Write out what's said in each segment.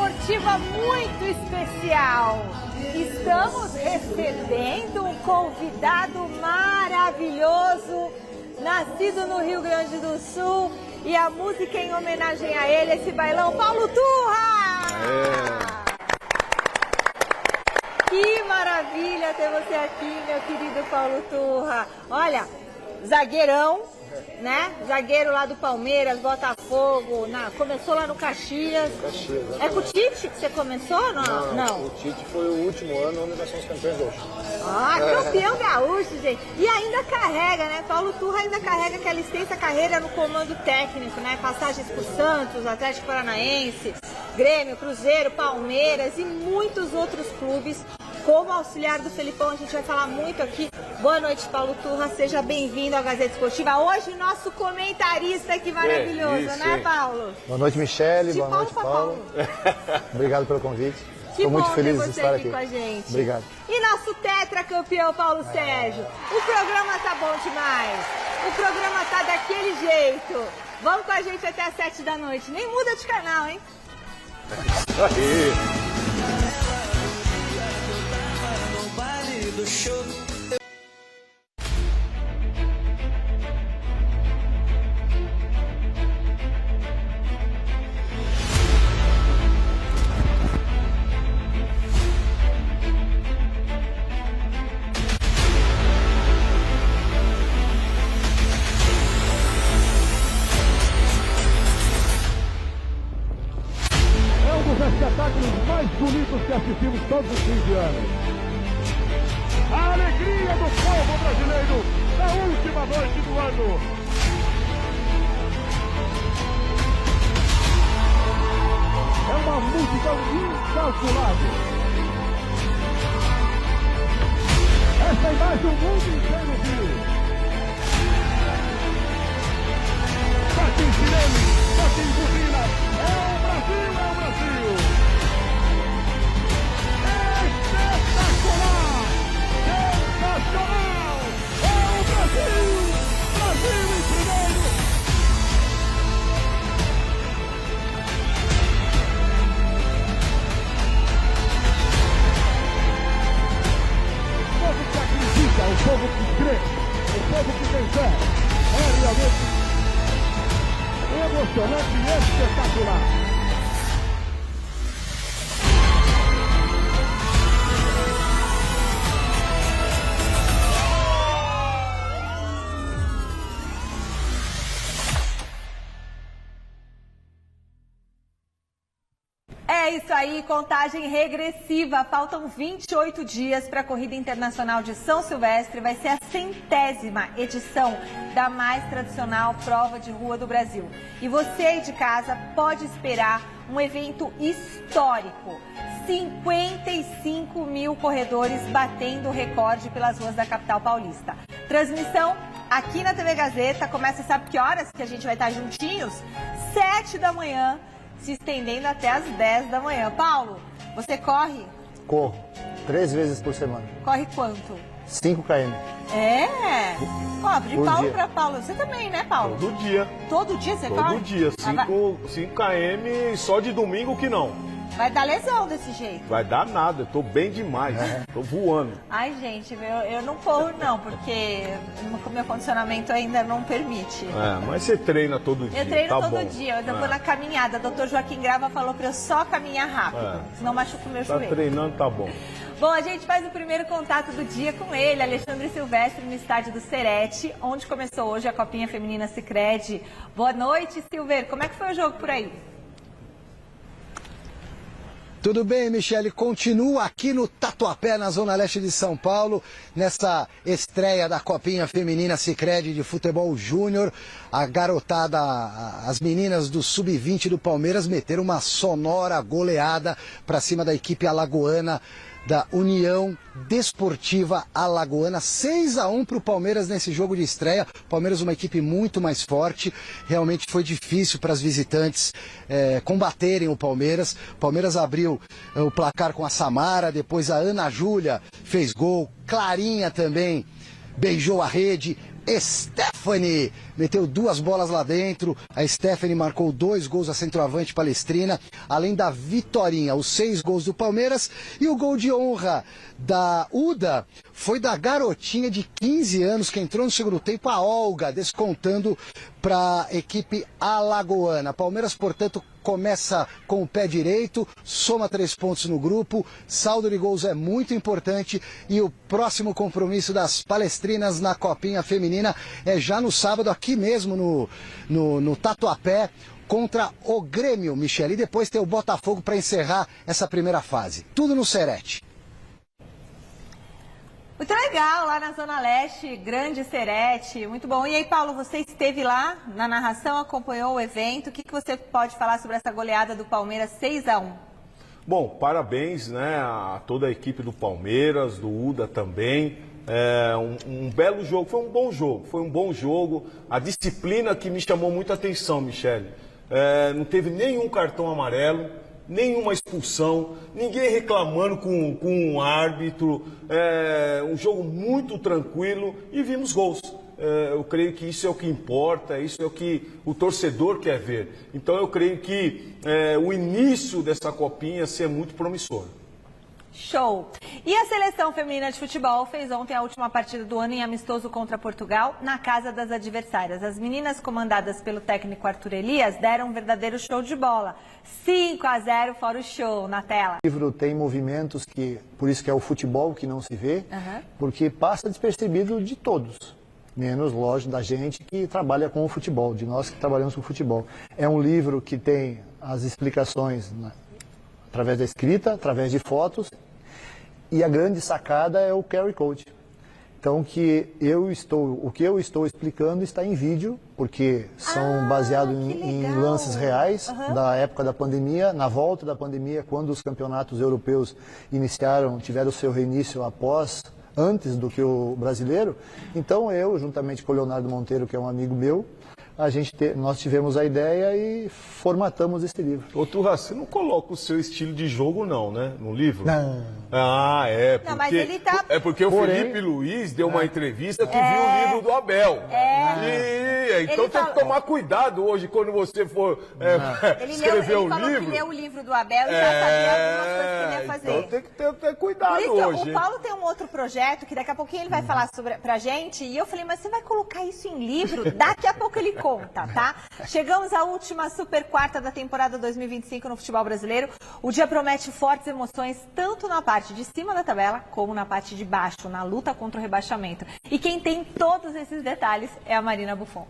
esportiva muito especial. Estamos recebendo um convidado maravilhoso, nascido no Rio Grande do Sul, e a música em homenagem a ele, esse bailão, Paulo Turra! Que maravilha ter você aqui, meu querido Paulo Turra. Olha, zagueirão, né? Zagueiro lá do Palmeiras, Botafogo, começou lá no Caxias. É com o Tite que você começou? Não. O Tite foi o último ano onde nós somos campeões hoje. Campeão gaúcho, gente. E ainda carrega, né? Paulo Turra ainda carrega aquela extensa carreira no comando técnico, né? Passagens por Santos, Atlético Paranaense, Grêmio, Cruzeiro, Palmeiras e muitos outros clubes. Como auxiliar do Felipão, a gente vai falar muito aqui. Boa noite, Paulo Turra. Seja bem-vindo à Gazeta Esportiva. Hoje, nosso comentarista, que maravilhoso, né, Paulo? Boa noite, Michele. Boa noite, Paulo. Obrigado pelo convite. Estou muito feliz de estar aqui com a gente. Obrigado. E nosso tetracampeão, Paulo Sérgio. O programa tá bom demais. O programa tá daquele jeito. Vamos com a gente até às 7 da noite. Nem muda de canal, hein? Aí. Espetáculos mais bonitos que assistimos todos os fins de ano. A alegria do povo brasileiro na última noite do ano. É uma música incalculável. Essa imagem o mundo inteiro viu. Batem sirene, batem buzina. É o Brasil, é o Brasil. Espetacular! Sensacional! É o Brasil! Brasil em primeiro! O povo que acredita, o povo que crê, o povo que tem fé, é realmente emocionante e espetacular. É isso aí, contagem regressiva. Faltam 28 dias para a Corrida Internacional de São Silvestre. Vai ser a 100ª edição da mais tradicional prova de rua do Brasil. E você aí de casa pode esperar um evento histórico. 55 mil corredores batendo o recorde pelas ruas da capital paulista. Transmissão aqui na TV Gazeta. Começa, sabe que horas que a gente vai estar juntinhos? 7 da manhã. Se estendendo até as 10 da manhã. Paulo, você corre? Corro 3 vezes por semana. Corre quanto? 5 km. É? Ó, de Por Paulo dia. para Paulo. Você também, né, Paulo? Todo dia. Todo dia você corre? Todo dia. 5 km só de domingo que não. Vai dar lesão desse jeito. Vai dar nada, eu tô bem demais. Tô voando. Ai, gente, eu não corro não, porque o meu condicionamento ainda não permite. Mas você treina todo dia. Eu treino tá todo bom. dia, eu vou na caminhada. Dr. Joaquim Grava falou pra eu só caminhar rápido, senão machuca o meu Tá joelho. treinando, tá bom. Bom, a gente faz o primeiro contato do dia com ele, Alexandre Silvestre, no estádio do Serete, onde começou hoje a Copinha Feminina Sicredi. Boa noite, Silver. Como é que foi o jogo por aí? Tudo bem, Michele? Continua aqui no Tatuapé, na Zona Leste de São Paulo, nessa estreia da Copinha Feminina Sicredi de Futebol Júnior. A garotada, as meninas do Sub-20 do Palmeiras meteram uma sonora goleada para cima da equipe alagoana da União Desportiva Alagoana, 6-1 para o Palmeiras nesse jogo de estreia. Palmeiras uma equipe muito mais forte, realmente foi difícil para as visitantes combaterem o Palmeiras. O Palmeiras abriu o placar com a Samara, depois a Ana Júlia fez gol, Clarinha também beijou a rede, Stephanie meteu 2 bolas lá dentro. A Stephanie marcou 2 gols a centroavante palestrina, além da Vitorinha, os 6 gols do Palmeiras. E o gol de honra da Uda foi da garotinha de 15 anos que entrou no segundo tempo, a Olga, descontando para a equipe alagoana. Palmeiras, portanto, começa com o pé direito, soma 3 pontos no grupo, saldo de gols é muito importante e o próximo compromisso das palestrinas na Copinha Feminina é já no sábado, aqui mesmo no Tatuapé, contra o Grêmio, Michele. E depois tem o Botafogo para encerrar essa primeira fase. Tudo no Serete. Muito legal, lá na Zona Leste, grande Serete, muito bom. E aí, Paulo, você esteve lá na narração, acompanhou o evento. O que você pode falar sobre essa goleada do Palmeiras 6-1? Bom, parabéns, né, a toda a equipe do Palmeiras, do Uda também. Um belo jogo, foi um bom jogo. A disciplina que me chamou muita atenção, Michele. Não teve nenhum cartão amarelo, nenhuma expulsão, ninguém reclamando com um árbitro, um jogo muito tranquilo e vimos gols. Eu creio que isso é o que importa, isso é o que o torcedor quer ver. Então eu creio que o início dessa copinha ser muito promissor. Show! E a seleção feminina de futebol fez ontem a última partida do ano em amistoso contra Portugal, na casa das adversárias. As meninas, comandadas pelo técnico Arthur Elias, deram um verdadeiro show de bola. 5-0 fora o show, na tela. O livro tem movimentos que, por isso que é o futebol que não se vê, porque passa despercebido de todos. Menos, lógico, da gente que trabalha com o futebol, de nós que trabalhamos com o futebol. É um livro que tem as explicações através da escrita, através de fotos, e a grande sacada é o QR Code. Então, o que eu estou explicando está em vídeo, porque são baseados em lances reais da época da pandemia, na volta da pandemia, quando os campeonatos europeus tiveram o seu reinício antes do que o brasileiro. Então, eu, juntamente com o Leonardo Monteiro, que é um amigo meu, nós tivemos a ideia e formatamos esse livro. Ô, Turra, você não coloca o seu estilo de jogo, não, né? No livro? Não. Ah, é. Porque, não, mas ele tá... É porque o Felipe Luiz deu uma entrevista que viu o livro do Abel. Então tem que tomar cuidado hoje quando você for escrever o livro. Ele leu o livro do Abel e já sabia algumas coisas que ele ia fazer. Então tem que ter cuidado Por isso hoje. O Paulo tem um outro projeto que daqui a pouquinho ele vai falar pra gente. E eu falei, mas você vai colocar isso em livro? Daqui a pouco ele conta, tá? Chegamos à última super quarta da temporada 2025 no futebol brasileiro. O dia promete fortes emoções, tanto na parte de cima da tabela, como na parte de baixo, na luta contra o rebaixamento. E quem tem todos esses detalhes é a Marina Buffon.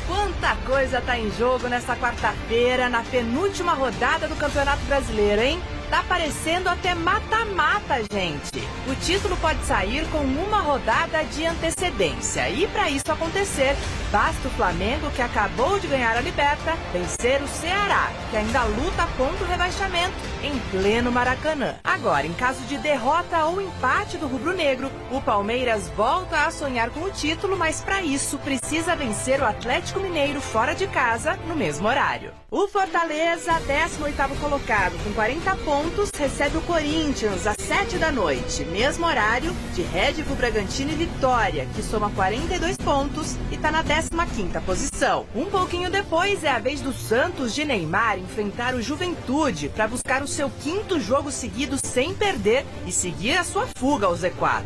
Quanta coisa tá em jogo nessa quarta-feira, na penúltima rodada do Campeonato Brasileiro, hein? Tá parecendo até mata-mata, gente. O título pode sair com uma rodada de antecedência. E para isso acontecer, basta o Flamengo, que acabou de ganhar a Liberta, vencer o Ceará, que ainda luta contra o rebaixamento, em pleno Maracanã. Agora, em caso de derrota ou empate do rubro-negro, o Palmeiras volta a sonhar com o título, mas para isso precisa vencer o Atlético Mineiro fora de casa no mesmo horário. O Fortaleza, 18º colocado, com 40 pontos, recebe o Corinthians às 7 da noite, mesmo horário de Red Bull Bragantino e Vitória, que soma 42 pontos e está na 15ª posição. Um pouquinho depois é a vez do Santos de Neymar enfrentar o Juventude para buscar o seu 5º jogo seguido sem perder e seguir a sua fuga ao Z4.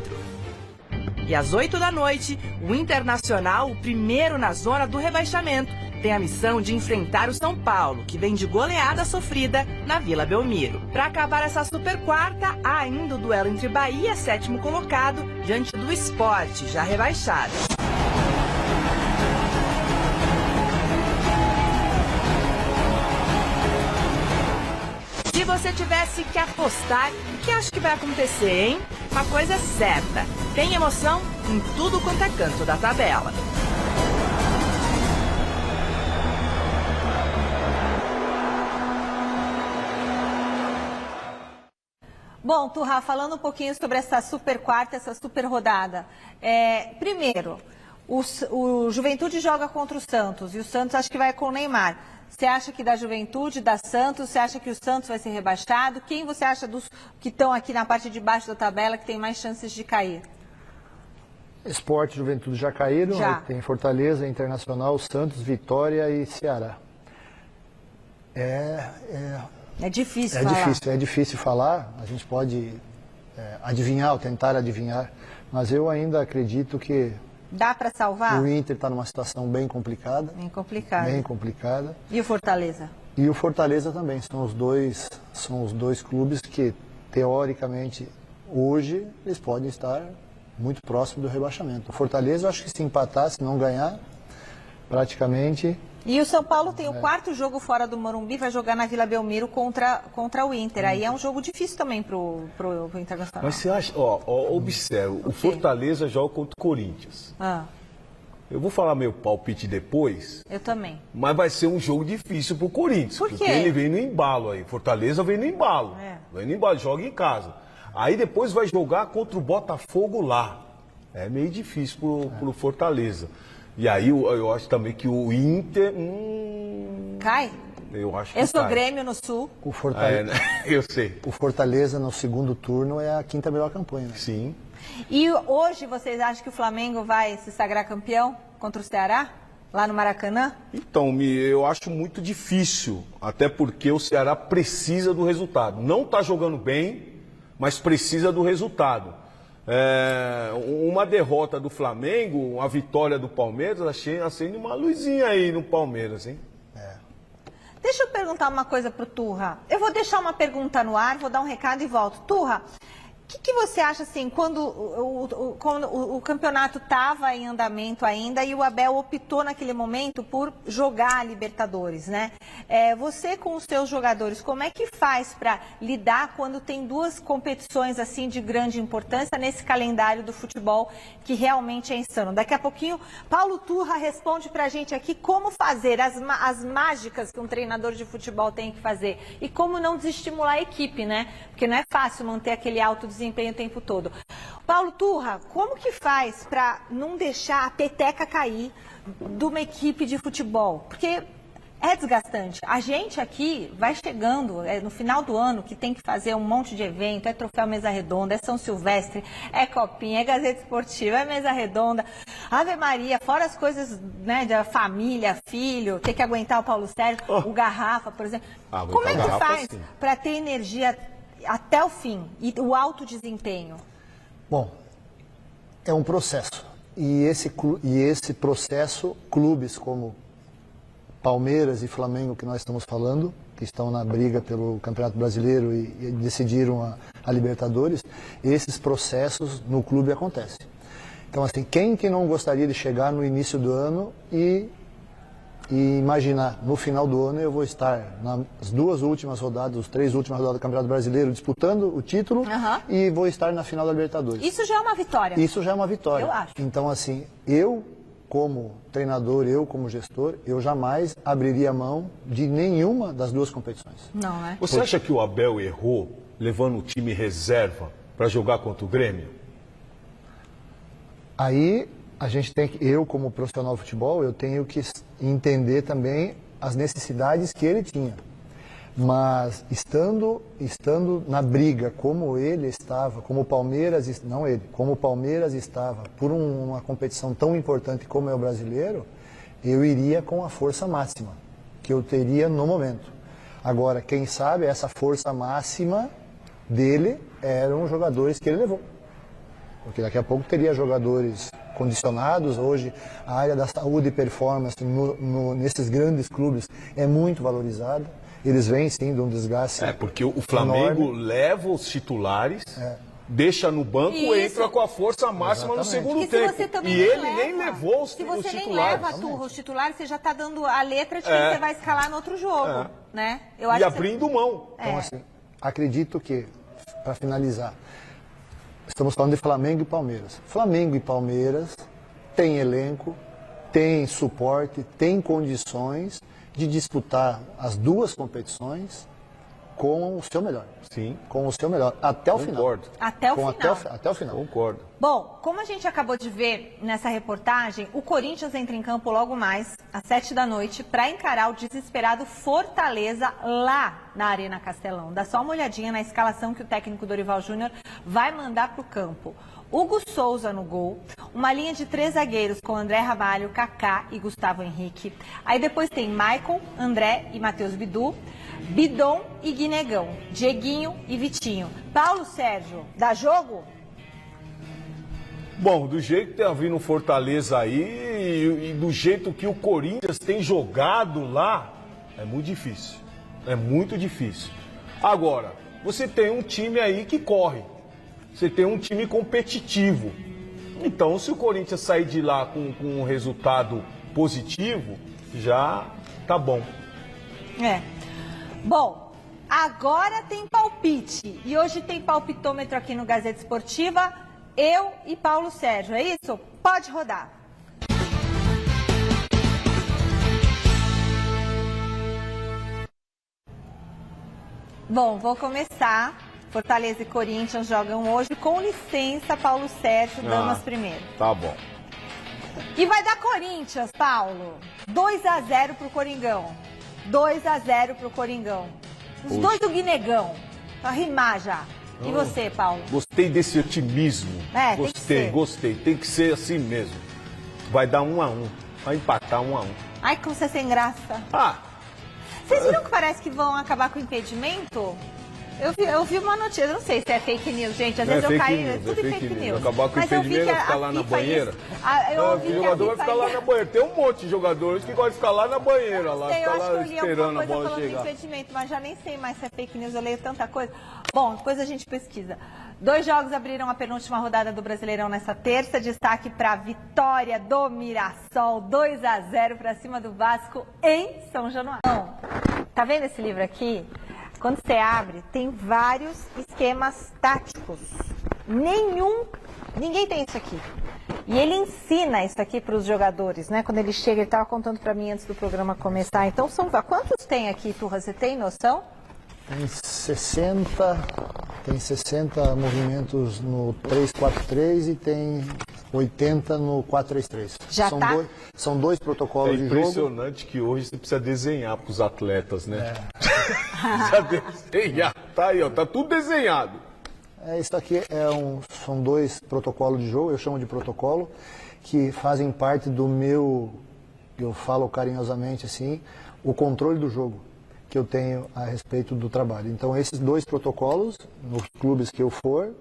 E às 8 da noite, o Internacional, o primeiro na zona do rebaixamento, tem a missão de enfrentar o São Paulo, que vem de goleada sofrida na Vila Belmiro. Para acabar essa super quarta, há ainda o duelo entre Bahia, 7º colocado, diante do Sport, já rebaixado. Se você tivesse que apostar, o que acho que vai acontecer, hein? Uma coisa é certa, tem emoção em tudo quanto é canto da tabela. Bom, Turra, falando um pouquinho sobre essa super quarta, essa super rodada. Primeiro, O Juventude joga contra o Santos e o Santos acho que vai com o Neymar. Você acha que da Juventude, da Santos, você acha que o Santos vai ser rebaixado? Quem você acha dos que estão aqui na parte de baixo da tabela que tem mais chances de cair? Sport e Juventude já caíram, Já. Aí tem Fortaleza, Internacional, Santos, Vitória e Ceará. É difícil falar. É difícil falar, a gente pode adivinhar ou tentar adivinhar, mas eu ainda acredito que Dá para salvar? o Inter está numa situação bem complicada. Bem complicado. Bem complicada. E o Fortaleza? E o Fortaleza também, são os dois clubes que, teoricamente, hoje, eles podem estar muito próximos do rebaixamento. O Fortaleza, eu acho que se empatar, se não ganhar, praticamente... E o São Paulo tem o quarto jogo fora do Morumbi, vai jogar na Vila Belmiro contra o Inter. Aí é um jogo difícil também pro Internacional. Mas você acha, observa, o Fortaleza joga contra o Corinthians. Eu vou falar meu palpite depois. Eu também. Mas vai ser um jogo difícil pro Corinthians. Por quê? Porque ele vem no embalo aí. Fortaleza vem no embalo. Vem no embalo, joga em casa. Aí depois vai jogar contra o Botafogo lá. É meio difícil pro Fortaleza. E aí eu acho também que o Inter... Cai? Eu acho que Eu sou cai. Grêmio no Sul. O Fortaleza, Eu sei. o Fortaleza no segundo turno é a quinta melhor campanha. Né? Sim. E hoje vocês acham que o Flamengo vai se sagrar campeão contra o Ceará? Lá no Maracanã? Então, eu acho muito difícil, até porque o Ceará precisa do resultado. Não está jogando bem, mas precisa do resultado. Uma derrota do Flamengo, uma vitória do Palmeiras, acende uma luzinha aí no Palmeiras, hein? Deixa eu perguntar uma coisa pro Turra. Eu vou deixar uma pergunta no ar, vou dar um recado e volto. Turra, o que você acha assim, quando o campeonato estava em andamento ainda e o Abel optou naquele momento por jogar a Libertadores, né? Você com os seus jogadores, como é que faz para lidar quando tem duas competições assim de grande importância nesse calendário do futebol que realmente é insano? Daqui a pouquinho, Paulo Turra responde pra gente aqui como fazer as mágicas que um treinador de futebol tem que fazer e como não desestimular a equipe, né? Porque não é fácil manter aquele alto desempenho o tempo todo. Paulo Turra, como que faz para não deixar a peteca cair de uma equipe de futebol? Porque é desgastante. A gente aqui vai chegando no final do ano que tem que fazer um monte de evento, é troféu Mesa Redonda, é São Silvestre, é Copinha, é Gazeta Esportiva, é Mesa Redonda, Ave Maria, fora as coisas, né, da família, filho, ter que aguentar o Paulo Sérgio, o Garrafa, por exemplo. Como é que faz para ter energia até o fim e o alto desempenho? Bom, é um processo. E esse processo, clubes como Palmeiras e Flamengo, que nós estamos falando, que estão na briga pelo Campeonato Brasileiro e decidiram a Libertadores, esses processos no clube acontecem. Então, assim, quem que não gostaria de chegar no início do ano e imaginar, no final do ano eu vou estar nas duas últimas rodadas, as três últimas rodadas do Campeonato Brasileiro, disputando o título e vou estar na final da Libertadores. Isso já é uma vitória. Isso já é uma vitória. Eu acho. Então, assim, eu como treinador, eu como gestor, eu jamais abriria mão de nenhuma das duas competições. Não, né? Você acha que o Abel errou levando o time reserva para jogar contra o Grêmio? Aí a gente tem que, eu como profissional de futebol, eu tenho que entender também as necessidades que ele tinha. Mas estando na briga como ele estava, como o Palmeiras, não ele, como o Palmeiras estava por uma competição tão importante como é o brasileiro, eu iria com a força máxima que eu teria no momento. Agora, quem sabe essa força máxima dele eram os jogadores que ele levou. Porque daqui a pouco teria jogadores condicionados. Hoje a área da saúde e performance nesses grandes clubes é muito valorizada. Eles vêm sim de um desgaste. Porque o Flamengo enorme. Leva os titulares, deixa no banco e entra com a força máxima no segundo Porque tempo. se você também E ele leva, nem levou os se você titulares. nem leva, Turra, os titulares, você já está dando a letra de quem você vai escalar no outro jogo, né? Eu acho E abrindo mão. Então, assim, acredito que, para finalizar, estamos falando de Flamengo e Palmeiras. Flamengo e Palmeiras têm elenco, têm suporte, têm condições de disputar as duas competições com o seu melhor. Sim. Com o seu melhor, até o Concordo. final. Até o final. Até o final. Concordo. Bom, como a gente acabou de ver nessa reportagem, o Corinthians entra em campo logo mais, às 7 da noite, para encarar o desesperado Fortaleza lá na Arena Castelão. Dá só uma olhadinha na escalação que o técnico Dorival Júnior vai mandar para o campo. Hugo Souza no gol, uma linha de 3 zagueiros com André Ramalho, Kaká e Gustavo Henrique. Aí depois tem Maicon, André e Matheus Bidu, Bidon e Guinegão, Dieguinho e Vitinho. Paulo Sérgio, dá jogo? Bom, do jeito que tem vindo o Fortaleza aí e do jeito que o Corinthians tem jogado lá, é muito difícil. É muito difícil. Agora, você tem um time aí que corre. Você tem um time competitivo. Então, se o Corinthians sair de lá com um resultado positivo, já tá bom. É. Bom, agora tem palpite. E hoje tem palpitômetro aqui no Gazeta Esportiva. Eu e Paulo Sérgio, é isso? Pode rodar. Bom, vou começar. Fortaleza e Corinthians jogam hoje. Com licença, Paulo Sérgio, damas primeiro. Tá bom. E vai dar Corinthians, Paulo. 2-0 pro Coringão. 2-0 pro Coringão. Os dois do Guinegão. Pra rimar já. E você, Paulo? Gostei desse otimismo. É, tem que ser. Gostei. Tem que ser assim mesmo. Vai dar 1-1. Vai empatar 1-1. Ai, como você é sem graça. Vocês viram que parece que vão acabar com o impedimento? Eu vi uma notícia, eu não sei se é fake news, gente. Às vezes eu caio, tudo em fake news. Acabar com o impedimento, vai ficar lá na banheira. O jogador vai ficar lá na banheira. Tem um monte de jogadores que gostam de ficar lá na banheira, lá, eu ficar acho que lá eu li esperando a alguma coisa bola falando chegar. impedimento, mas já nem sei mais se é fake news, eu leio tanta coisa. Bom, depois a gente pesquisa. 2 jogos abriram a penúltima rodada do Brasileirão nessa terça. Destaque para a vitória do Mirassol, 2-0 para cima do Vasco em São Januário. Tá vendo esse livro aqui? Quando você abre, tem vários esquemas táticos. Ninguém tem isso aqui. E ele ensina isso aqui para os jogadores, né? Quando ele chega, ele estava contando para mim antes do programa começar. Então, quantos tem aqui, Turra? Você tem noção? Tem 60 movimentos no 3-4-3 e tem 80 no 4-3-3. Já tá? São dois protocolos de jogo. É impressionante que hoje você precisa desenhar para os atletas, né? Precisa desenhar. Tá aí, ó, tá tudo desenhado. Isso aqui são 2 protocolos de jogo, eu chamo de protocolo, que fazem parte do meu, eu falo carinhosamente assim, o controle do jogo que eu tenho a respeito do trabalho. Então, esses 2 protocolos, nos clubes que eu for,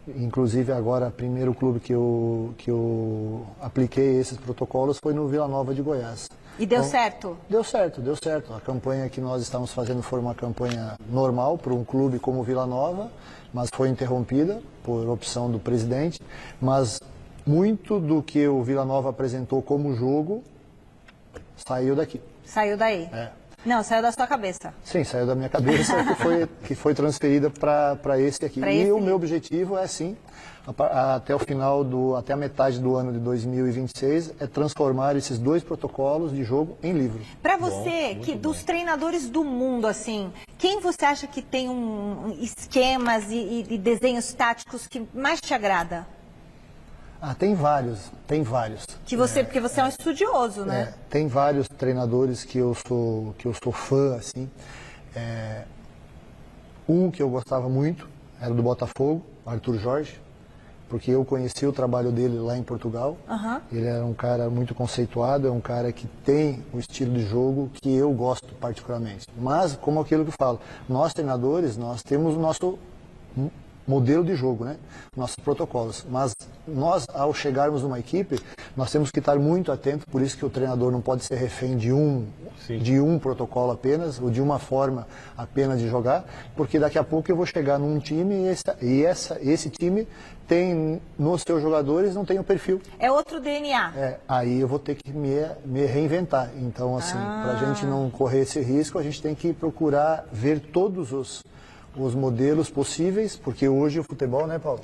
inclusive agora, o primeiro clube que eu apliquei esses protocolos foi no Vila Nova de Goiás. E deu certo? Deu certo. A campanha que nós estamos fazendo foi uma campanha normal para um clube como o Vila Nova, mas foi interrompida por opção do presidente. Mas muito do que o Vila Nova apresentou como jogo saiu daqui. Saiu daí? Não, saiu da sua cabeça. Sim, saiu da minha cabeça que foi transferida para esse aqui. E o meu objetivo é, sim, até o final até a metade do ano de 2026, é transformar esses 2 protocolos de jogo em livros. Para você, dos treinadores do mundo, assim, quem você acha que tem esquemas e desenhos táticos que mais te agrada? Tem vários. Porque você é um estudioso, né? Tem vários treinadores que eu sou fã, assim. Um que eu gostava muito era do Botafogo, Arthur Jorge, porque eu conheci o trabalho dele lá em Portugal. Ele era um cara muito conceituado, é um cara que tem o estilo de jogo que eu gosto particularmente. Mas, como aquilo que eu falo, nós treinadores, nós temos o nosso modelo de jogo, né? Nossos protocolos. Mas nós, ao chegarmos numa equipe, nós temos que estar muito atentos, por isso que o treinador não pode ser refém de um protocolo apenas, ou de uma forma apenas de jogar, porque daqui a pouco eu vou chegar num time e esse time tem, nos seus jogadores, não tem o perfil. É outro DNA. Aí eu vou ter que me reinventar. Então, assim, para a gente não correr esse risco, a gente tem que procurar ver todos os modelos possíveis, porque hoje o futebol, né, Paulo?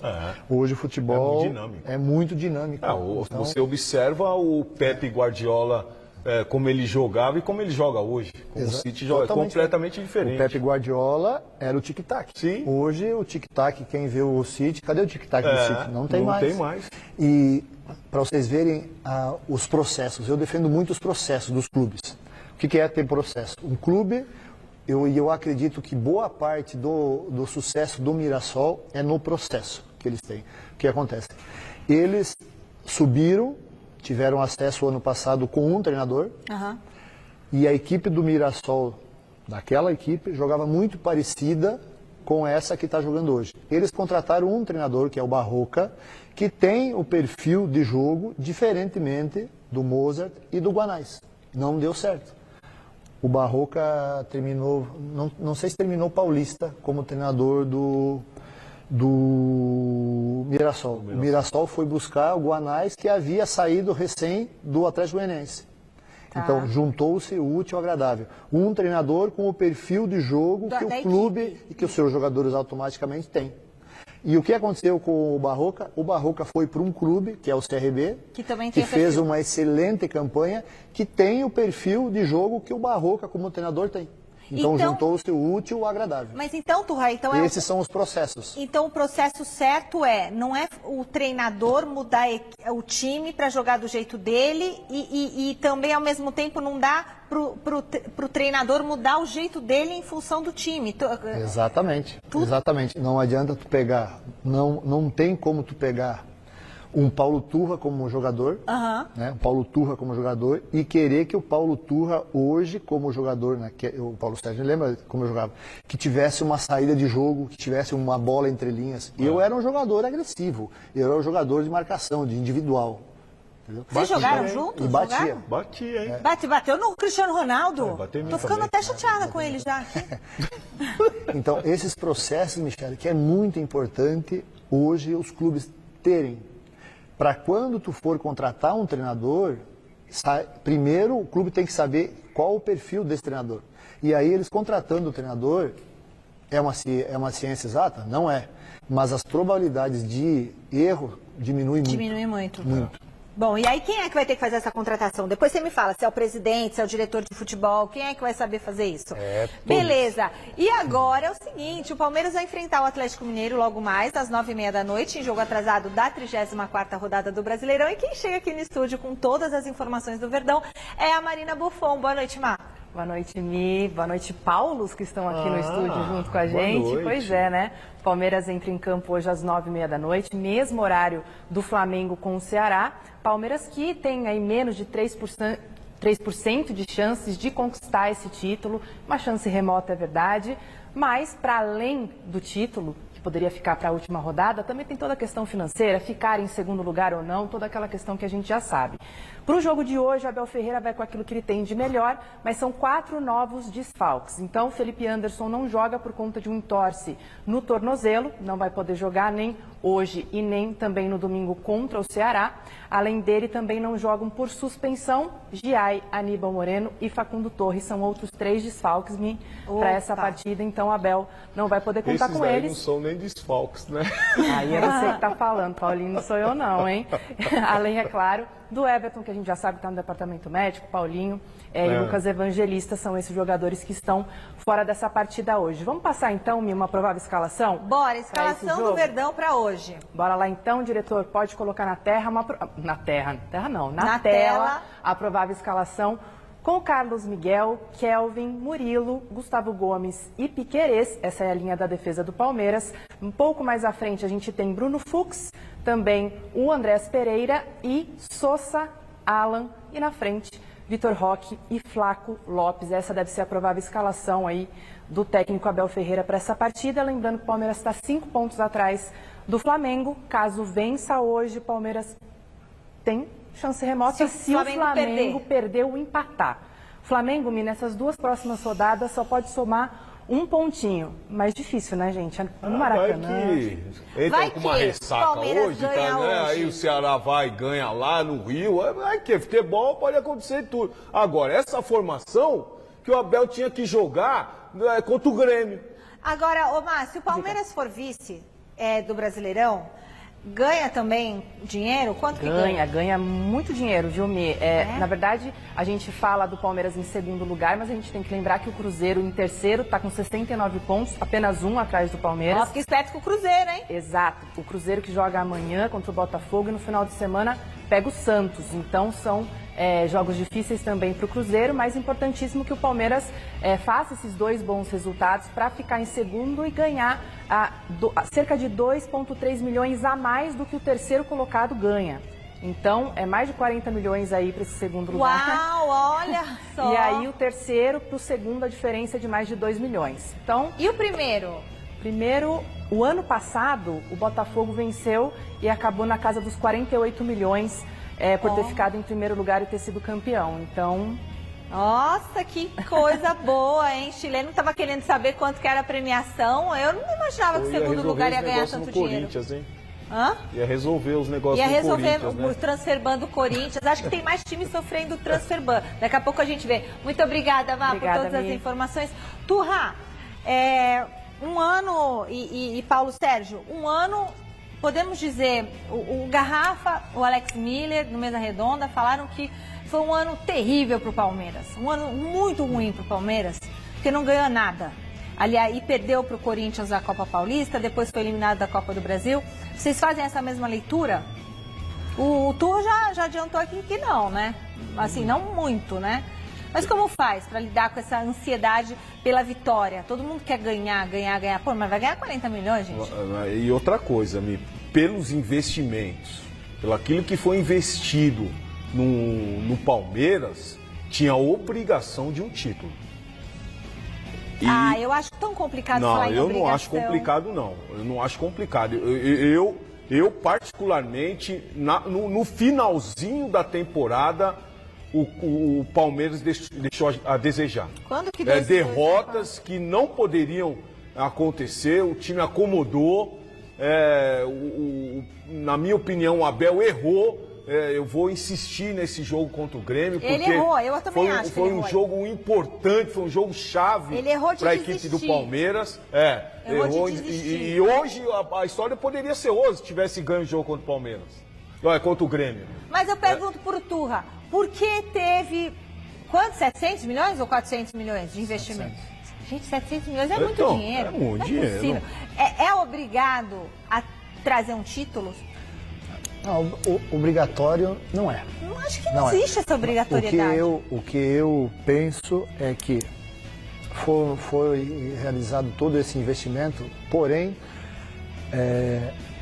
Hoje o futebol é muito dinâmico. Você observa o Pepe Guardiola como ele jogava e como ele joga hoje. Como o City joga completamente diferente. O Pepe Guardiola era o tic-tac. Sim. Hoje o tic-tac, quem vê o City, cadê o tic-tac do City? Não tem mais. Não tem mais. E para vocês verem os processos, eu defendo muito os processos dos clubes. O que é ter processo? Um clube, eu acredito que boa parte do sucesso do Mirassol é no processo que eles têm. O que acontece? Eles subiram, tiveram acesso ano passado com um treinador, e a equipe do Mirassol, daquela equipe, jogava muito parecida com essa que está jogando hoje. Eles contrataram um treinador, que é o Barroca, que tem o perfil de jogo diferentemente do Mozart e do Guanais. Não deu certo. O Barroca terminou, não sei se terminou paulista como treinador do Mirassol. O Mirassol foi buscar o Guanais, que havia saído recém do Atlético Goianiense. Então, juntou-se o útil ao agradável. Um treinador com o perfil de jogo que o clube e que os seus jogadores automaticamente têm. E o que aconteceu com o Barroca? O Barroca foi para um clube, que é o CRB, que também tem fez uma excelente campanha, que tem o perfil de jogo que o Barroca, como treinador, tem. Então juntou-se o útil ao agradável. Mas então, Turra, esses são os processos. Então o processo certo não é o treinador mudar o time para jogar do jeito dele e também ao mesmo tempo não dá pro treinador mudar o jeito dele em função do time. Exatamente. Exatamente. Não adianta tu pegar, não tem como tu pegar um Paulo Turra como jogador, né? Um Paulo Turra como jogador, e querer que o Paulo Turra hoje como jogador, né? Que o Paulo Sérgio lembra como eu jogava, que tivesse uma saída de jogo, que tivesse uma bola entre linhas. Eu era um jogador agressivo, eu era um jogador de marcação, de individual. Entendeu? Vocês jogaram juntos? E batia. Batia, hein? Bateu no Cristiano Ronaldo? Tô ficando também. até chateada com ele já. Então, esses processos, Michele, que é muito importante hoje os clubes terem. Para quando tu for contratar um treinador, primeiro o clube tem que saber qual o perfil desse treinador. E aí eles contratando o treinador, é uma ciência exata? Não é. Mas as probabilidades de erro diminuem muito. Diminui muito. Bom, e aí quem é que vai ter que fazer essa contratação? Depois você me fala se é o presidente, se é o diretor de futebol, quem é que vai saber fazer isso? Beleza. E agora é o seguinte, o Palmeiras vai enfrentar o Atlético Mineiro logo mais, às 9h30 da noite, em jogo atrasado da 34ª rodada do Brasileirão. E quem chega aqui no estúdio com todas as informações do Verdão é a Marina Buffon. Boa noite, Mar. Boa noite, Mi. Boa noite, Paulos, que estão aqui no estúdio junto com a gente. Noite. Pois é, né? Palmeiras entra em campo hoje às 9h30 da noite, mesmo horário do Flamengo com o Ceará. Palmeiras que tem aí menos de 3% de chances de conquistar esse título. Uma chance remota, é verdade. Mas, para além do título, que poderia ficar para a última rodada, também tem toda a questão financeira, ficar em segundo lugar ou não, toda aquela questão que a gente já sabe. Para o jogo de hoje, Abel Ferreira vai com aquilo que ele tem de melhor, mas são 4 novos desfalques. Então, Felipe Anderson não joga por conta de um entorse no tornozelo, não vai poder jogar nem hoje e nem também no domingo contra o Ceará. Além dele, também não jogam por suspensão Giai, Aníbal Moreno e Facundo Torres. São outros 3 desfalques para essa partida, então Abel não vai poder contar Esses com daí eles. não são nem desfalques, né? Aí é você que está falando, Paulinho, não sou eu não, hein? Além, é claro, do Everton, que a gente já sabe que está no departamento médico, Paulinho e Lucas Evangelista, são esses jogadores que estão fora dessa partida hoje. Vamos passar então, Mi, uma provável escalação? Bora, escalação do Verdão para hoje. Bora lá então, diretor, pode colocar na Na tela, tela, a provável escalação com Carlos Miguel, Kelvin, Murilo, Gustavo Gomes e Piquerez. Essa é a linha da defesa do Palmeiras. Um pouco mais à frente a gente tem Bruno Fux, também o Andrés Pereira e Sosa, Alan e na frente Vitor Roque e Flaco Lopes. Essa deve ser a provável escalação aí do técnico Abel Ferreira para essa partida. Lembrando que o Palmeiras está 5 pontos atrás do Flamengo. Caso vença hoje, o Palmeiras tem chance remota se o Flamengo perder ou empatar. O Flamengo, nessas 2 próximas rodadas, só pode somar um pontinho. Mais difícil, né, gente? No Maracanã. Entra com uma ressaca Palmeiras hoje, tá, ganha né? hoje. Aí o Ceará vai e ganha lá no Rio. Futebol pode acontecer tudo. Agora, essa formação que o Abel tinha que jogar contra o Grêmio. Agora, ô Márcio, se o Palmeiras for vice do Brasileirão, ganha também dinheiro? Quanto que ganha? Ganha muito dinheiro, viu, Mi? Na verdade, a gente fala do Palmeiras em segundo lugar, mas a gente tem que lembrar que o Cruzeiro em terceiro está com 69 pontos, apenas um atrás do Palmeiras. Nossa, que esperto com o Cruzeiro, hein? Exato. O Cruzeiro que joga amanhã contra o Botafogo e no final de semana pega o Santos. Então são jogos difíceis também para o Cruzeiro, mas importantíssimo que o Palmeiras faça esses 2 bons resultados para ficar em segundo e ganhar cerca de 2,3 milhões a mais do que o terceiro colocado ganha. Então, é mais de 40 milhões aí para esse segundo lugar. Uau, olha só! E aí o terceiro para o segundo, a diferença é de mais de 2 milhões. Então, e o primeiro? Primeiro, o ano passado, o Botafogo venceu e acabou na casa dos 48 milhões por ter ficado em primeiro lugar e ter sido campeão. Então... Nossa, que coisa boa, hein? Chileno estava querendo saber quanto que era a premiação. Eu não imaginava que o segundo lugar ia ganhar tanto dinheiro. Corinthians, hein? Hã? Ia resolver os negócios do Corinthians, Ia resolver né? o transfer ban do Corinthians. Acho que tem mais times sofrendo transfer ban. Daqui a pouco a gente vê. Muito obrigada, Vá, por todas as informações. Turra, um ano, e Paulo Sérgio, um ano, podemos dizer, o Garrafa, o Alex Miller, no Mesa Redonda, falaram que foi um ano terrível para o Palmeiras. Um ano muito ruim para o Palmeiras, porque não ganhou nada. Aliás, e perdeu para o Corinthians a Copa Paulista, depois foi eliminado da Copa do Brasil. Vocês fazem essa mesma leitura? O Tur já adiantou aqui que não, né? Assim, não muito, né? Mas como faz para lidar com essa ansiedade pela vitória? Todo mundo quer ganhar. Pô, mas vai ganhar 40 milhões, gente? E outra coisa, pelos investimentos, pelo aquilo que foi investido no Palmeiras, tinha a obrigação de um título. Eu acho tão complicado falar em obrigação. Não, eu não acho complicado, não. Eu não acho complicado. Eu particularmente, no finalzinho da temporada, o Palmeiras deixou a desejar. Quando que derrotas que não poderiam acontecer, o time acomodou. Na minha opinião, o Abel errou. Eu vou insistir nesse jogo contra o Grêmio, porque ele errou, eu também acho que foi um jogo importante, foi um jogo chave para a equipe do Palmeiras. Errou e hoje a história poderia ser outra se tivesse ganho o jogo contra o Palmeiras. Contra o Grêmio. Mas eu pergunto por Turra, por que teve, quantos, 700 milhões ou 400 milhões de investimento? Gente, 700 milhões é muito dinheiro. É muito dinheiro. É obrigado a trazer um título? Não, obrigatório não é. Não acho que não existe essa obrigatoriedade. O que eu penso é que foi realizado todo esse investimento, porém,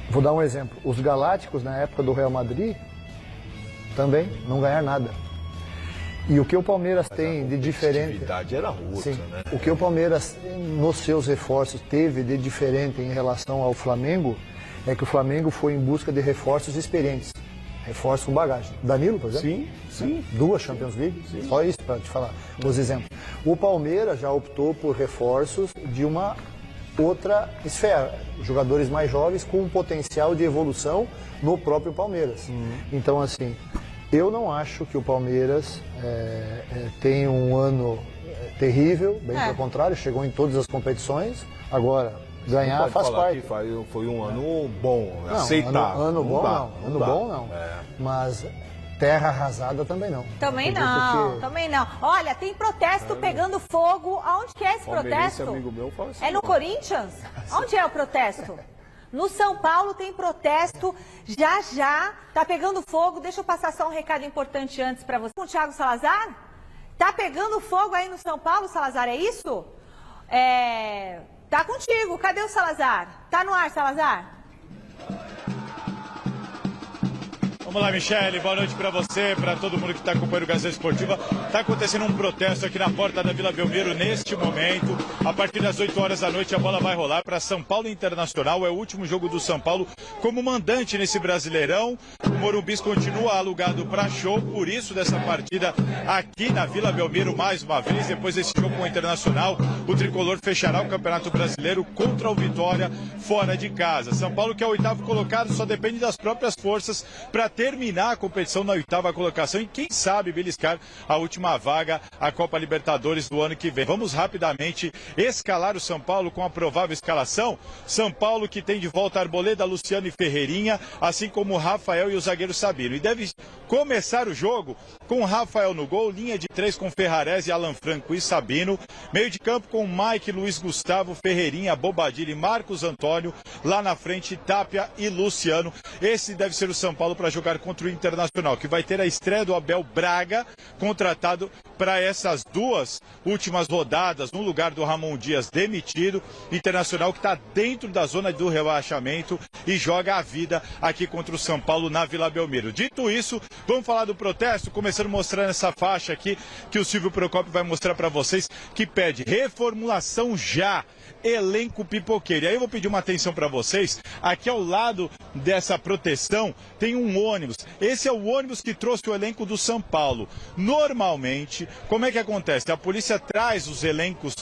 vou dar um exemplo. Os Galácticos, na época do Real Madrid, também não ganharam nada. E o que o Palmeiras tem de diferente... A era outra, né? O que o Palmeiras, nos seus reforços, teve de diferente em relação ao Flamengo, é que o Flamengo foi em busca de reforços experientes, reforços com bagagem. Danilo, por exemplo? Sim. 2 Champions League, só isso para te falar os exemplos. O Palmeiras já optou por reforços de uma outra esfera, jogadores mais jovens com um potencial de evolução no próprio Palmeiras. Então, assim, eu não acho que o Palmeiras tem um ano terrível, bem pelo contrário, chegou em todas as competições, agora... Ganhar faz parte. Foi um ano bom, aceitável. Ano bom não. Ano bom não. Mas terra arrasada também não. Também não. Olha, tem protesto pegando fogo. Aonde que é esse protesto? Amigo meu fala assim, é no Corinthians? Onde é o protesto? No São Paulo tem protesto. Já tá pegando fogo. Deixa eu passar só um recado importante antes para você. Com o Thiago Salazar? Tá pegando fogo aí no São Paulo, Salazar, é isso? Tá contigo, cadê o Salazar? Tá no ar, Salazar? Vamos lá, Michele, boa noite para você, para todo mundo que está acompanhando o Gazeta Esportiva. Está acontecendo um protesto aqui na porta da Vila Belmiro neste momento. A partir das 8 horas da noite a bola vai rolar para São Paulo Internacional. É o último jogo do São Paulo como mandante nesse Brasileirão. O Morumbi continua alugado para show, por isso dessa partida aqui na Vila Belmiro mais uma vez. Depois desse jogo com o Internacional, o Tricolor fechará o Campeonato Brasileiro contra o Vitória fora de casa. São Paulo, que é o 8º colocado, só depende das próprias forças para terminar a competição na 8ª colocação e quem sabe beliscar a última vaga à Copa Libertadores do ano que vem. Vamos rapidamente escalar o São Paulo com a provável escalação. São Paulo que tem de volta Arboleda, Luciano e Ferreirinha, assim como o Rafael e o zagueiro Sabino. E deve começar o jogo com o Rafael no gol, linha de 3 com Ferrarese, Alan Franco e Sabino, meio de campo com Mike, Luiz Gustavo, Ferreirinha, Bobadilha e Marcos Antônio, lá na frente Tapia e Luciano. Esse deve ser o São Paulo para jogar contra o Internacional, que vai ter a estreia do Abel Braga, contratado para essas 2 últimas rodadas, no lugar do Ramon Dias demitido. Internacional que está dentro da zona do rebaixamento e joga a vida aqui contra o São Paulo na Vila Belmiro. Dito isso, vamos falar do protesto, começando mostrando essa faixa aqui, que o Silvio Procópio vai mostrar para vocês, que pede reformulação já, elenco pipoqueiro. E aí eu vou pedir uma atenção para vocês, aqui ao lado dessa proteção tem um ônibus, esse é o ônibus que trouxe o elenco do São Paulo. Normalmente, como é que acontece? A polícia traz os elencos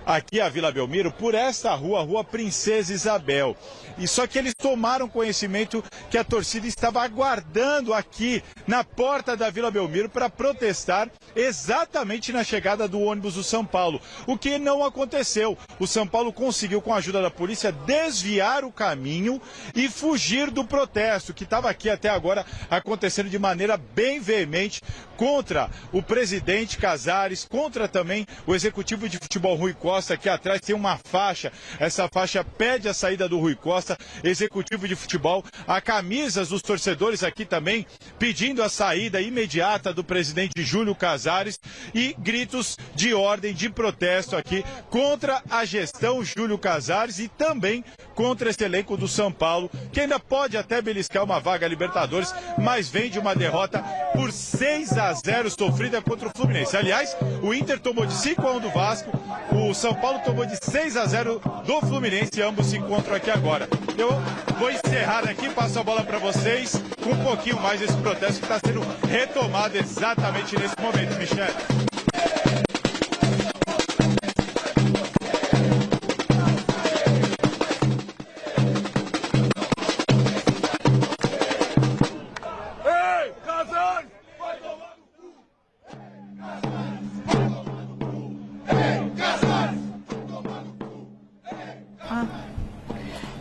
aqui a Vila Belmiro por esta rua, Rua Princesa Isabel. E só que eles tomaram conhecimento que a torcida estava aguardando aqui na porta da Vila Belmiro para protestar exatamente na chegada do ônibus do São Paulo. O que não aconteceu. O São Paulo conseguiu, com a ajuda da polícia, desviar o caminho e fugir do protesto, que estava aqui até agora acontecendo de maneira bem veemente contra o presidente Casares, contra também o executivo de futebol Rui Costa. Aqui atrás tem uma faixa, essa faixa pede a saída do Rui Costa, executivo de futebol. Há camisas dos torcedores aqui também pedindo a saída imediata do presidente Júlio Casares e gritos de ordem, de protesto aqui contra a gestão Júlio Casares e também contra esse elenco do São Paulo, que ainda pode até beliscar uma vaga a Libertadores, mas vem de uma derrota por 6-0 sofrida contra o Fluminense. Aliás, o Inter tomou de 5-1 do Vasco, o São Paulo tomou de 6-0 do Fluminense e ambos se encontram aqui agora. Eu vou encerrar aqui, passo a bola para vocês com um pouquinho mais desse protesto que está sendo retomado exatamente nesse momento, Michel.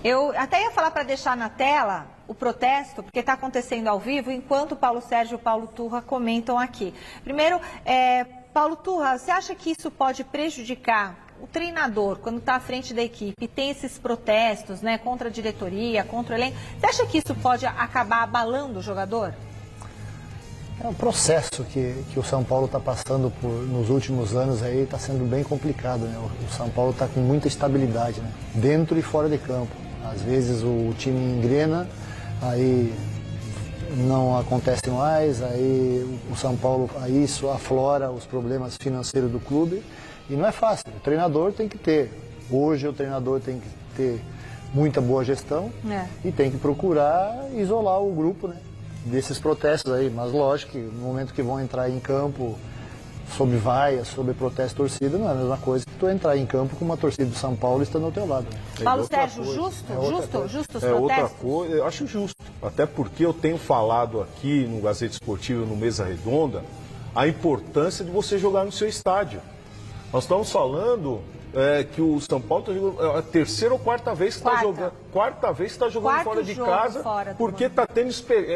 Eu até ia falar para deixar na tela o protesto, porque está acontecendo ao vivo, enquanto o Paulo Sérgio e o Paulo Turra comentam aqui. Primeiro, Paulo Turra, você acha que isso pode prejudicar o treinador, quando está à frente da equipe, tem esses protestos, né, contra a diretoria, contra o elenco? Você acha que isso pode acabar abalando o jogador? É um processo que o São Paulo está passando nos últimos anos aí, está sendo bem complicado, né? O São Paulo está com muita estabilidade, né? Dentro e fora de campo. Às vezes o time engrena, aí não acontece mais, aí o São Paulo, aí isso aflora os problemas financeiros do clube e não é fácil. O treinador tem que ter, hoje o treinador tem que ter muita boa gestão e tem que procurar isolar o grupo, né, desses protestos aí. Mas lógico que no momento que vão entrar em campo sob vaia, sob protesto torcida, não é a mesma coisa que tu entrar em campo com uma torcida do São Paulo estando ao teu lado. Paulo Sérgio, justo os protestos? Outra coisa, eu acho justo. Até porque eu tenho falado aqui no Gazeta Esportiva, no Mesa Redonda, a importância de você jogar no seu estádio. Nós estamos falando que o São Paulo está jogando a terceira ou quarta vez que está jogando. Quarta vez que está jogando fora de casa, porque está tendo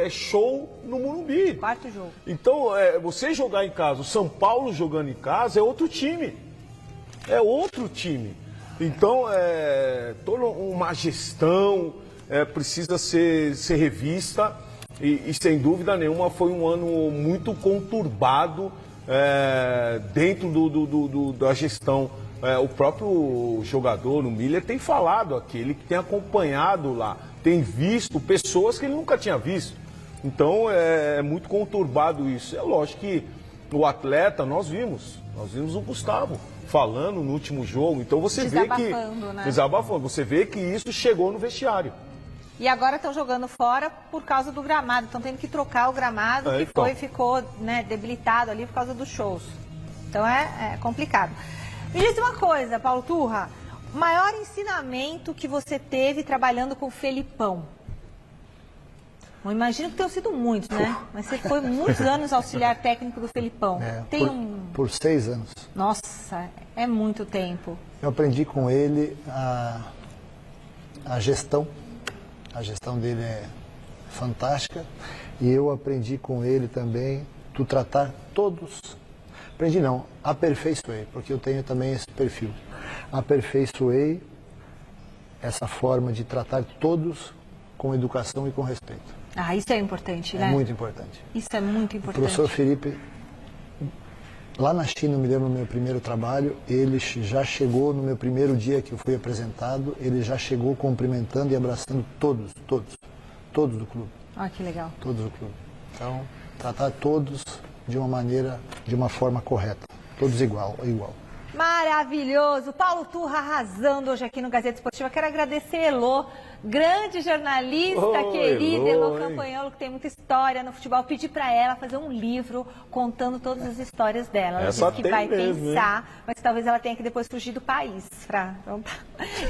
show no Morumbi. Quarto jogo. Então, você jogar em casa, o São Paulo jogando em casa é outro time. É outro time. Então, toda uma gestão precisa ser revista e, sem dúvida nenhuma, foi um ano muito conturbado dentro da gestão. O próprio jogador, o Miller, tem falado aqui, ele tem acompanhado lá, tem visto pessoas que ele nunca tinha visto. Então é muito conturbado isso. É lógico que o atleta, nós vimos o Gustavo falando no último jogo. Então você vê que desabafando, você vê que isso chegou no vestiário. E agora estão jogando fora por causa do gramado, estão tendo que trocar o gramado que ficou debilitado ali por causa dos shows. Então é complicado. Me diz uma coisa, Paulo Turra, o maior ensinamento que você teve trabalhando com o Felipão? Eu imagino que tenham sido muitos, né? Mas você foi muitos anos auxiliar técnico do Felipão. Por 6 anos. Nossa, é muito tempo. Eu aprendi com ele a gestão. A gestão dele é fantástica. E eu aprendi com ele também do tratar todos. Aprendi não, aperfeiçoei, porque eu tenho também esse perfil. Aperfeiçoei essa forma de tratar todos com educação e com respeito. Ah, isso é importante, né? É muito importante. Isso é muito O importante. professor Felipe, lá na China, eu me lembro do meu primeiro trabalho, ele já chegou no meu primeiro dia que eu fui apresentado, ele já chegou cumprimentando e abraçando todos do clube. Ah, que legal. Todos do clube. Então, tratar todos de uma maneira, de uma forma correta. Todos igual. Maravilhoso! Paulo Turra arrasando hoje aqui no Gazeta Esportiva. Quero agradecer a Elô, grande jornalista, querida Elô Campanholo, que tem muita história no futebol. Pedi para ela fazer um livro contando todas as histórias dela. Ela disse que vai pensar, mas talvez ela tenha que depois fugir do país.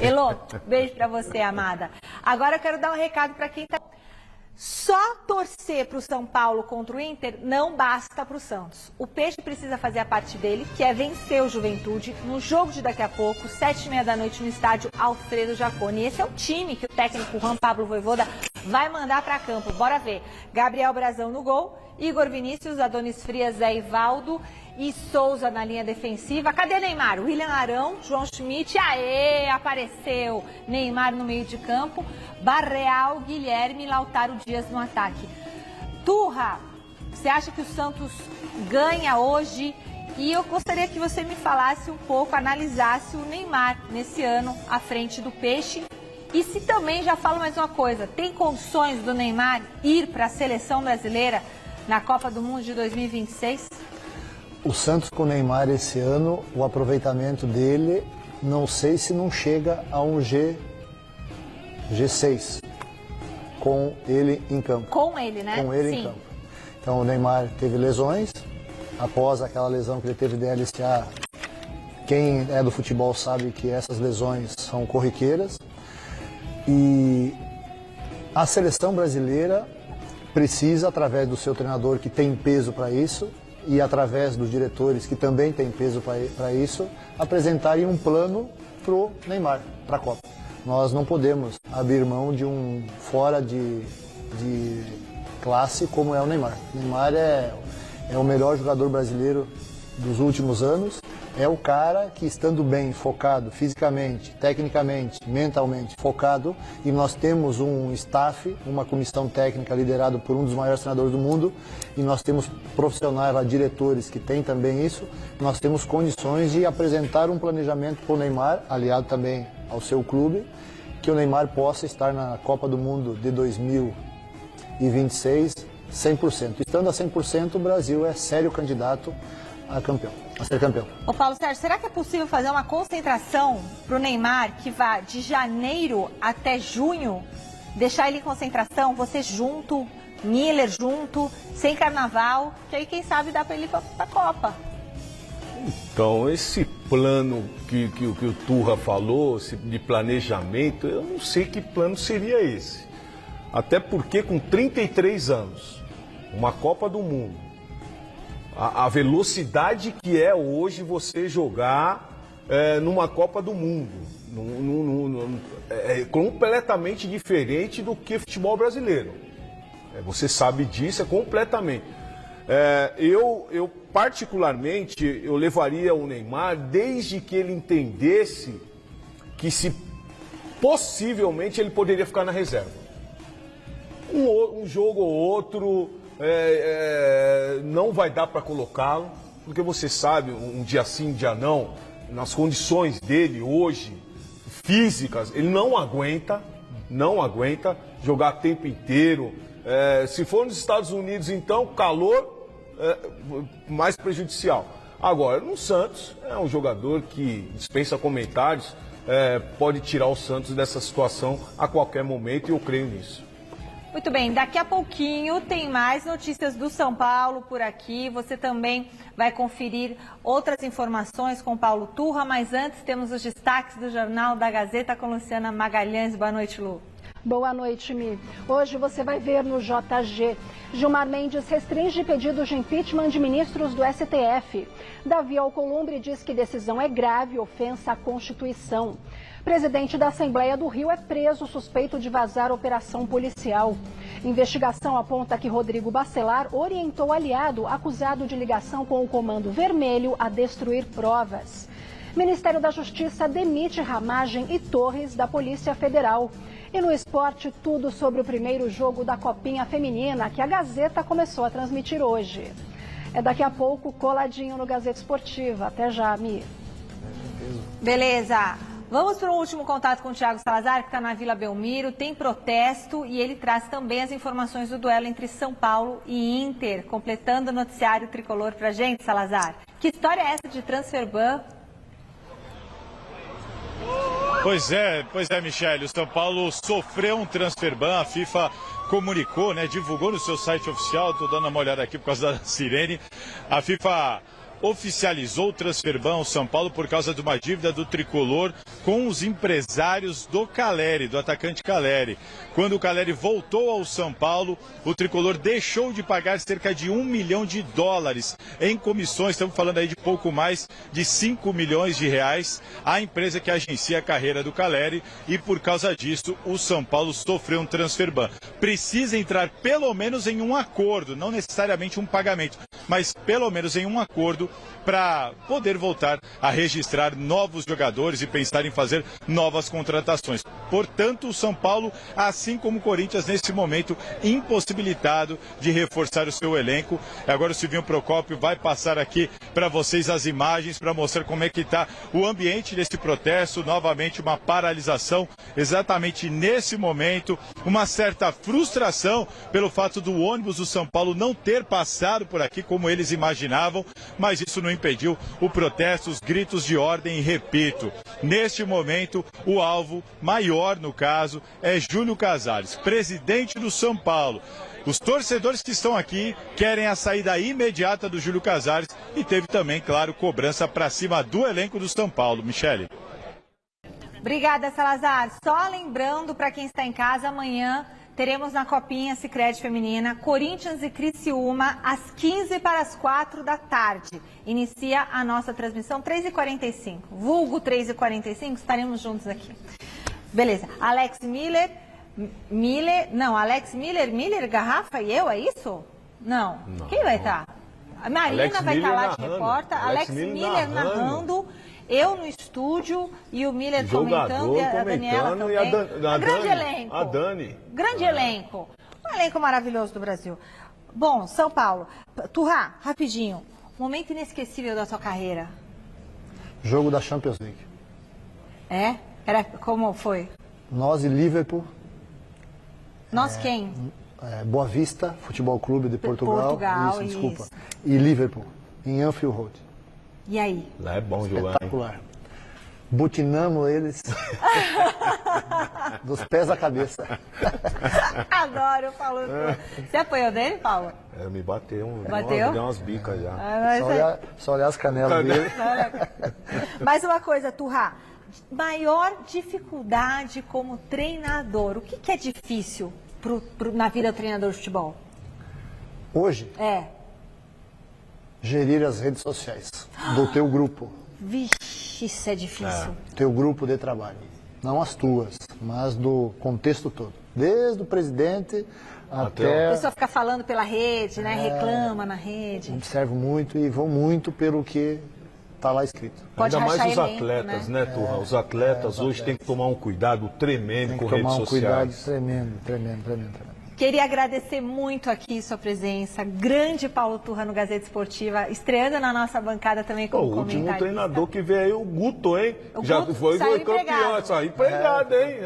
Elô, beijo para você, amada. Agora eu quero dar um recado para quem está... Só torcer para o São Paulo contra o Inter não basta para o Santos. O Peixe precisa fazer a parte dele, que é vencer o Juventude no jogo de daqui a pouco, 7h30 da noite, no estádio Alfredo Jaconi. Esse é o time que o técnico Juan Pablo Vojvoda vai mandar para campo. Bora ver. Gabriel Brazão no gol, Igor Vinícius, Adonis Frias, Zé Ivaldo e Souza na linha defensiva. Cadê Neymar? William Arão, João Schmidt, aê, apareceu. Neymar no meio de campo, Barreal, Guilherme e Lautaro Dias no ataque. Turra, você acha que o Santos ganha hoje? E eu gostaria que você me falasse um pouco, analisasse o Neymar nesse ano à frente do Peixe. E se também, já falo mais uma coisa, tem condições do Neymar ir para a seleção brasileira na Copa do Mundo de 2026? O Santos com o Neymar esse ano, o aproveitamento dele, não sei se não chega a um G6, com ele em campo. Com ele, né? Com ele em campo. Então o Neymar teve lesões, após aquela lesão que ele teve de LCA, quem é do futebol sabe que essas lesões são corriqueiras. E a seleção brasileira precisa, através do seu treinador que tem peso para isso, e através dos diretores que também têm peso para isso, apresentarem um plano para o Neymar, para a Copa. Nós não podemos abrir mão de um fora de classe como é o Neymar. O Neymar é o melhor jogador brasileiro dos últimos anos, é o cara que, estando bem, focado fisicamente, tecnicamente, mentalmente focado, e nós temos um staff, uma comissão técnica liderada por um dos maiores treinadores do mundo, e nós temos profissionais lá, diretores que têm também isso, nós temos condições de apresentar um planejamento para o Neymar, aliado também ao seu clube, que o Neymar possa estar na Copa do Mundo de 2026 100%. Estando a 100%, o Brasil é sério candidato a ser campeão. Ô Paulo Sérgio, será que é possível fazer uma concentração para o Neymar que vá de janeiro até junho? Deixar ele em concentração, você junto, Miller junto, sem carnaval, que aí quem sabe dá para ele ir para a Copa. Então, esse plano que o Turra falou, de planejamento, eu não sei que plano seria esse. Até porque com 33 anos, uma Copa do Mundo, a velocidade que é hoje você jogar numa Copa do Mundo. É completamente diferente do que futebol brasileiro. Você sabe disso, é completamente. Eu particularmente, eu levaria o Neymar desde que ele entendesse que se possivelmente ele poderia ficar na reserva. Um jogo ou outro não vai dar para colocá-lo, porque você sabe, um dia sim, um dia não, nas condições dele hoje, físicas, ele não aguenta jogar o tempo inteiro. Se for nos Estados Unidos, então, calor mais prejudicial. Agora, no Santos, é um jogador que dispensa comentários, pode tirar o Santos dessa situação a qualquer momento, e eu creio nisso. Muito bem, daqui a pouquinho tem mais notícias do São Paulo por aqui. Você também vai conferir outras informações com Paulo Turra, mas antes temos os destaques do Jornal da Gazeta com Luciana Magalhães. Boa noite, Lu. Boa noite, Mi. Hoje você vai ver no JG. Gilmar Mendes restringe pedidos de impeachment de ministros do STF. Davi Alcolumbre diz que decisão é grave e ofensa à Constituição. Presidente da Assembleia do Rio é preso suspeito de vazar operação policial. Investigação aponta que Rodrigo Bacelar orientou aliado acusado de ligação com o Comando Vermelho a destruir provas. Ministério da Justiça demite Ramagem e Torres da Polícia Federal. E no esporte, tudo sobre o primeiro jogo da Copinha Feminina, que a Gazeta começou a transmitir hoje. É daqui a pouco, coladinho no Gazeta Esportiva. Até já, Mi. Beleza. Vamos para o último contato com o Thiago Salazar, que está na Vila Belmiro. Tem protesto e ele traz também as informações do duelo entre São Paulo e Inter, completando o noticiário tricolor para a gente, Salazar. Que história é essa de transfer ban? Pois é, Michele, o São Paulo sofreu um transfer ban, a FIFA comunicou, divulgou no seu site oficial, estou dando uma olhada aqui por causa da sirene, a FIFA oficializou o transfer ban ao São Paulo por causa de uma dívida do tricolor com os empresários do Caleri, do atacante Caleri. Quando o Caleri voltou ao São Paulo, o tricolor deixou de pagar cerca de $1 milhão em comissões, estamos falando aí de pouco mais de R$5 milhões à empresa que agencia a carreira do Caleri, e por causa disso o São Paulo sofreu um transfer ban. Precisa entrar pelo menos em um acordo, não necessariamente um pagamento, mas pelo menos em um acordo para poder voltar a registrar novos jogadores e pensar em fazer novas contratações. Portanto, o São Paulo, assim como o Corinthians, nesse momento, impossibilitado de reforçar o seu elenco. Agora o Silvinho Procópio vai passar aqui para vocês as imagens para mostrar como é que está o ambiente desse protesto. Novamente uma paralisação exatamente nesse momento, uma certa frustração pelo fato do ônibus do São Paulo não ter passado por aqui como eles imaginavam, mas isso não impediu o protesto, os gritos de ordem, e repito, neste momento o alvo maior, no caso, é Júlio Casares, presidente do São Paulo. Os torcedores que estão aqui querem a saída imediata do Júlio Casares e teve também, claro, cobrança para cima do elenco do São Paulo. Michele. Obrigada, Salazar. Só lembrando para quem está em casa, amanhã teremos na Copinha Sicredi Feminina Corinthians e Criciúma às 15:45 da tarde. Inicia a nossa transmissão 3h45. Vulgo 3h45, estaremos juntos aqui. Beleza. Alex Miller, Garrafa e eu, é isso? Não. Quem vai estar? A Marina Alex vai estar lá de narrando. repórter. Alex Miller narrando. Eu no estúdio e o Miller comentando, e a Daniela também. Grande elenco. A Dani. Grande elenco. Um elenco maravilhoso do Brasil. Bom, São Paulo. Turra, rapidinho. Momento inesquecível da sua carreira. Jogo da Champions League. É? Como foi? Nós e Liverpool. Nós quem? Boa Vista, Futebol Clube de Portugal. Portugal, desculpa. isso. E Liverpool, em Anfield Road. E aí? Lá é bom jogar. Espetacular. Butinamos eles dos pés à cabeça. Adoro, Paulo. Você apoiou dele, Paulo? Me bateu. Bateu? Deu umas bicas já. Só olhar as canelas dele. Mais uma coisa, Turra. Maior dificuldade como treinador. O que é difícil na vida do treinador de futebol? Hoje? Gerir as redes sociais do teu grupo. Vixe, isso é difícil. Teu grupo de trabalho. Não as tuas, mas do contexto todo. Desde o presidente até... A pessoa fica falando pela rede, né? Reclama na rede. Observo muito e vou muito pelo que está lá escrito. Pode Ainda mais os elenco, atletas, né, Turra? Os atletas hoje têm que tomar um cuidado tremendo com redes sociais. Tomar um cuidado tremendo. Queria agradecer muito aqui sua presença. Grande Paulo Turra no Gazeta Esportiva, estreando na nossa bancada também como comentarista. O último treinador que veio aí, o Guto, hein? Já foi campeão, saiu empregado, hein?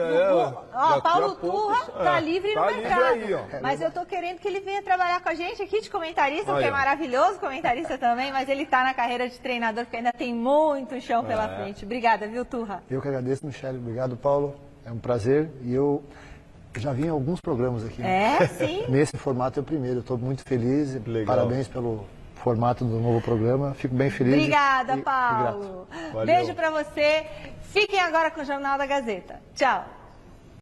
Paulo Turra tá livre no mercado. Aí, mas eu tô querendo que ele venha trabalhar com a gente aqui de comentarista, porque é maravilhoso comentarista também, mas ele tá na carreira de treinador, porque ainda tem muito chão pela frente. Obrigada, viu, Turra? Eu que agradeço, Michele. Obrigado, Paulo. É um prazer. E eu já vim em alguns programas aqui. Sim. Nesse formato é o primeiro. Estou muito feliz. Legal. Parabéns pelo formato do novo programa. Fico bem feliz. Obrigada, Paulo. Beijo para você. Fiquem agora com o Jornal da Gazeta. Tchau.